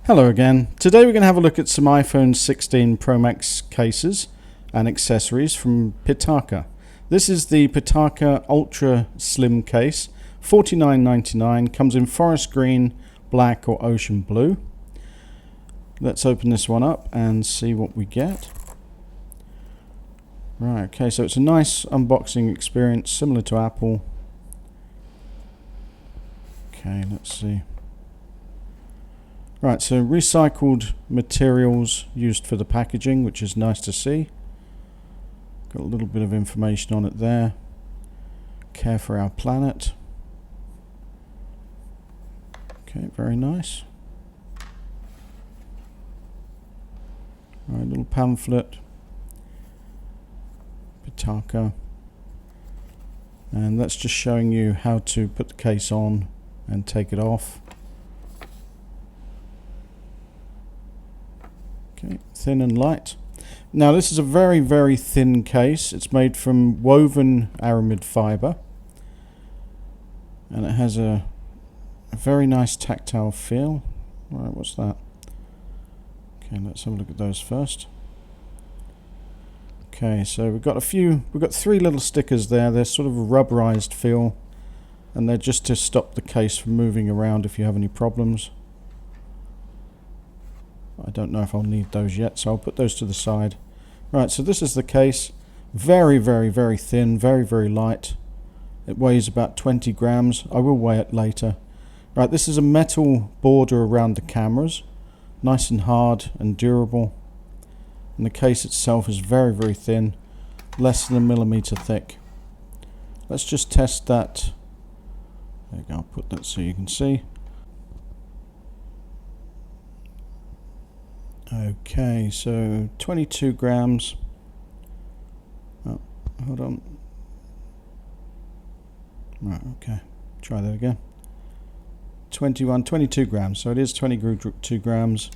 Hello again. Today we're going to have a look at some iPhone 16 Pro Max cases and accessories from Pitaka. This is the Pitaka Ultra Slim case, $49.99, comes in forest green, black or ocean blue. Let's open this one up and see what we get. Right, okay, so it's a nice unboxing experience similar to Apple. Okay, let's see. Right, so recycled materials used for the packaging, which is nice to see. Got a little bit of information on it there. Care for our planet. Okay, very nice. Right, little pamphlet. Pitaka. And that's just showing you how to put the case on and take it off. Okay, thin and light. Now this is a very, very thin case. It's made from woven aramid fiber. And it has a very nice tactile feel. Right, what's that? Okay, let's have a look at those first. Okay, so we've got three little stickers there. They're sort of a rubberized feel. And they're just to stop the case from moving around if you have any problems. I don't know if I'll need those yet, so I'll put those to the side. Right, so this is the case. Very, very, very thin, very, very light. It weighs about 20 grams. I will weigh it later. Right, this is a metal border around the cameras. Nice and hard and durable. And the case itself is very, very thin. Less than a millimeter thick. Let's just test that. There you go, I'll put that so you can see. Okay, so 22 grams. Oh, hold on. Right, okay. Try that again. 22 grams. So it is 22 grams.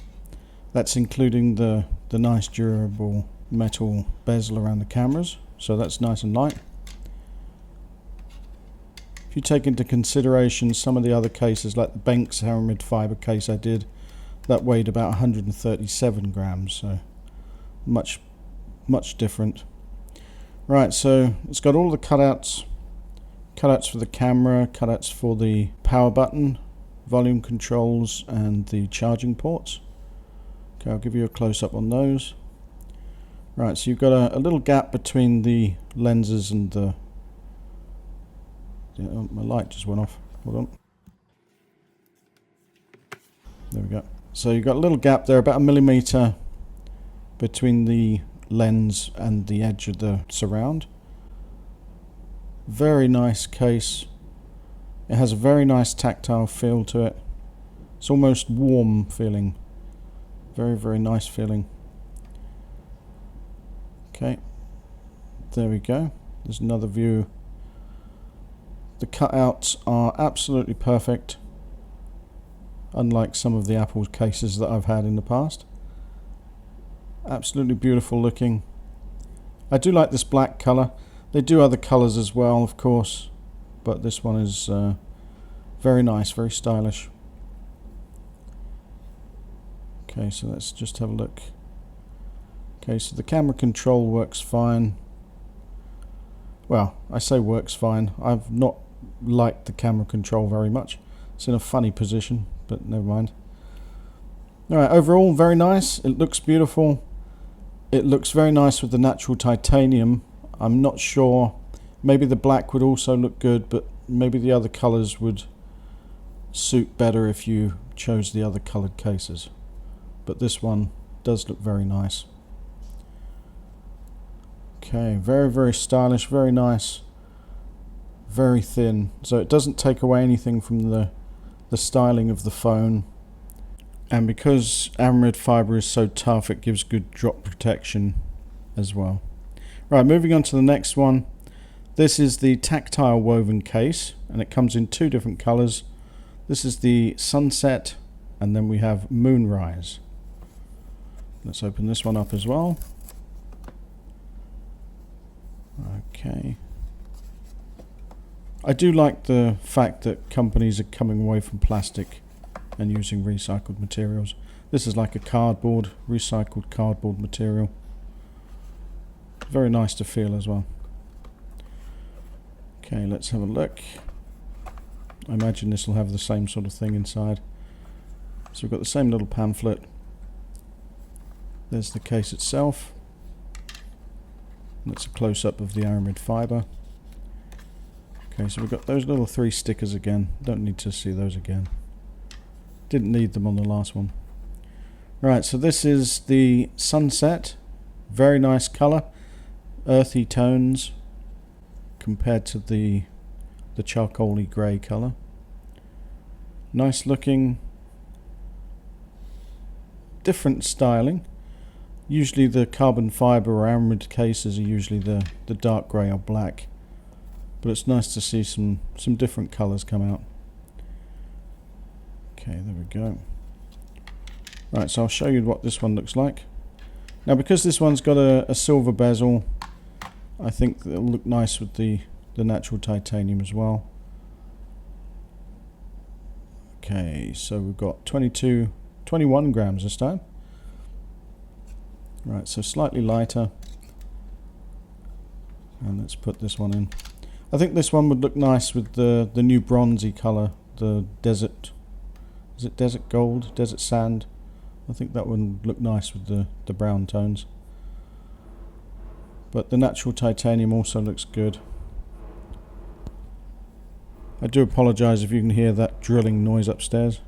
That's including the nice durable metal bezel around the cameras. So that's nice and light. If you take into consideration some of the other cases, like the Banks aramid fiber case I did, that weighed about 137 grams, so much different. Right, so it's got all the cutouts for the camera, cutouts for the power button, volume controls and the charging ports. Okay, I'll give you a close-up on those. Right, so you've got a little gap between the lenses and the... Oh, my light just went off. Hold on. There we go. So you've got a little gap there, about a millimeter between the lens and the edge of the surround. Very nice case. It has a very nice tactile feel to it. It's almost warm feeling. Very, very nice feeling. Okay, there we go. There's another view. The cutouts are absolutely perfect. Unlike some of the Apple cases that I've had in the past. Absolutely beautiful looking. I do like this black colour. They do other colours as well, of course, but this one is very nice, very stylish. Okay, so let's just have a look. Okay, so the camera control works fine. Well, I say works fine. I've not liked the camera control very much. It's in a funny position, but never mind. Alright, overall very nice. It looks beautiful. It looks very nice with the natural titanium. I'm not sure. Maybe the black would also look good, but maybe the other colours would suit better if you chose the other coloured cases. But this one does look very nice. Okay, very, very stylish, very nice. Very thin. So it doesn't take away anything from the styling of the phone, and because aramid fiber is so tough, it gives good drop protection as well. Right, moving on to the next one. This is the tactile woven case, and it comes in two different colors. This is the sunset, and then we have moonrise. Let's open this one up as well. Okay. I do like the fact that companies are coming away from plastic and using recycled materials. This is like a cardboard, recycled cardboard material. Very nice to feel as well. Okay, let's have a look. I imagine this will have the same sort of thing inside. So we've got the same little pamphlet. There's the case itself. That's a close-up of the aramid fibre. Okay, so we've got those little 3 stickers again. Don't need to see those again. Didn't need them on the last one. Right, so this is the sunset. Very nice colour. Earthy tones compared to the charcoaly grey colour. Nice looking. Different styling. Usually the carbon fibre or aramid cases are usually the dark grey or black, but it's nice to see some different colours come out. Okay, there we go. Right, so I'll show you what this one looks like. Now, because this one's got a silver bezel, I think it'll look nice with the natural titanium as well. Okay, so we've got 21 grams this time. Right, so slightly lighter. And let's put this one in. I think this one would look nice with the new bronzy colour, the desert. Is it desert gold? Desert sand? I think that would look nice with the brown tones. But the natural titanium also looks good. I do apologise if you can hear that drilling noise upstairs.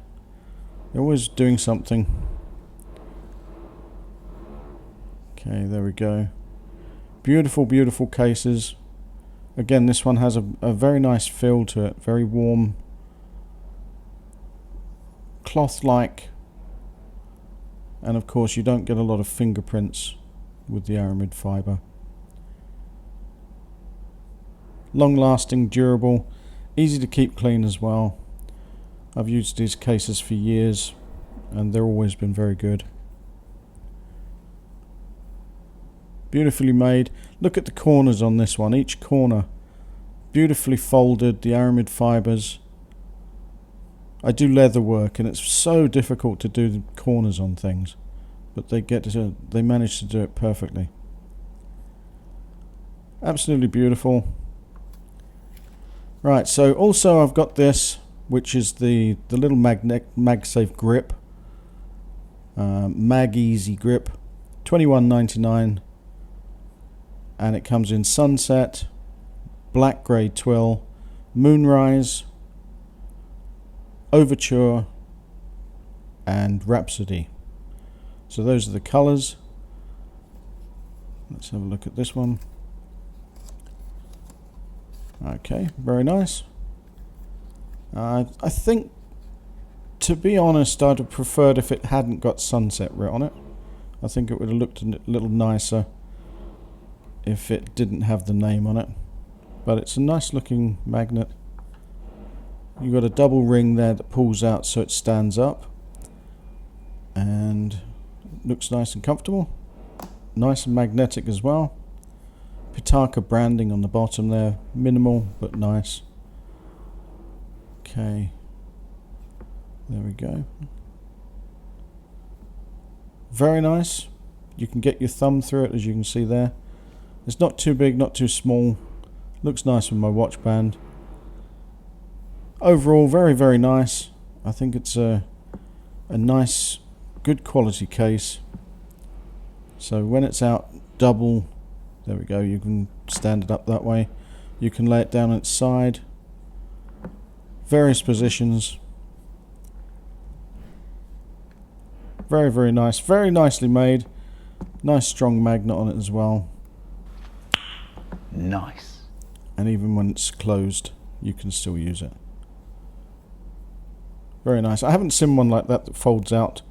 They're always doing something. Okay, there we go. Beautiful, beautiful cases. Again, this one has a very nice feel to it. Very warm. Cloth-like. And of course, you don't get a lot of fingerprints with the aramid fibre. Long-lasting, durable. Easy to keep clean as well. I've used these cases for years and they've always been very good. Beautifully made. Look at the corners on this one. Each corner beautifully folded. The aramid fibres. I do leather work and it's so difficult to do the corners on things, but they manage to do it perfectly. Absolutely beautiful. Right, so also I've got this, which is the little MagSafe grip, Mag Easy grip, $21.99. And it comes in sunset, black grey twill, moonrise, overture, and rhapsody. So those are the colours. Let's have a look at this one. Okay, very nice. I think, to be honest, I'd have preferred if it hadn't got sunset writ on it. I think it would have looked a little nicer if it didn't have the name on it. But it's a nice looking magnet. You've got a double ring there that pulls out so it stands up and looks nice and comfortable. Nice and magnetic as well. Pitaka branding on the bottom there. Minimal but nice. Okay, there we go. Very nice. You can get your thumb through it, as you can see there. It's not too big, not too small. Looks nice with my watch band. Overall, very, very nice. I think it's a nice, good quality case. So when it's out double, there we go, you can stand it up that way. You can lay it down on its side. Various positions. Very, very nice. Very nicely made. Nice strong magnet on it as well. Nice. And even when it's closed, you can still use it. Very nice. I haven't seen one like that folds out.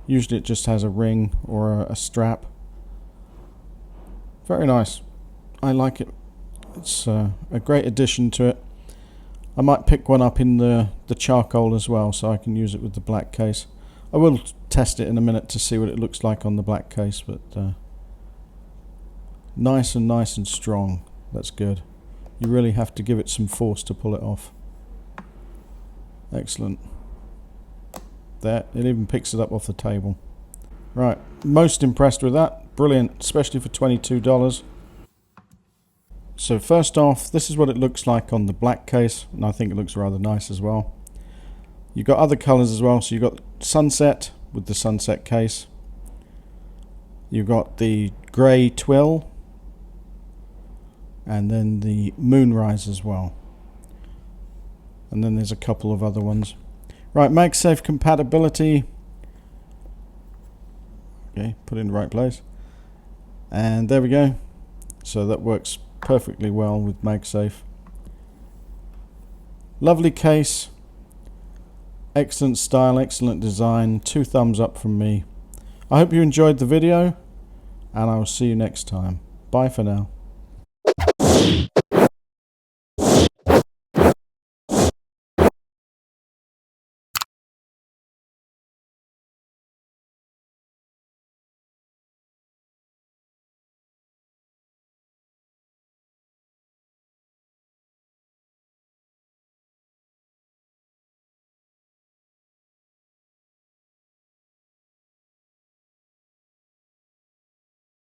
Usually it just has a ring or a strap. Very nice. I like it. It's a great addition to it. I might pick one up in the charcoal as well, so I can use it with the black case. I will test it in a minute to see what it looks like on the black case, but nice and strong. That's good. You really have to give it some force to pull it off. Excellent. there. It even picks it up off the table. Right, most impressed with that. Brilliant, especially for $22. So first off, this is what it looks like on the black case, and I think it looks rather nice as well. You've got other colours as well, so you've got sunset with the sunset case. You've got the grey twill, and then the moonrise as well. And then there's a couple of other ones. Right, MagSafe compatibility. Okay, put it in the right place. And there we go. So that works perfectly well with MagSafe. Lovely case. Excellent style, excellent design. 2 thumbs up from me. I hope you enjoyed the video, and I will see you next time. Bye for now.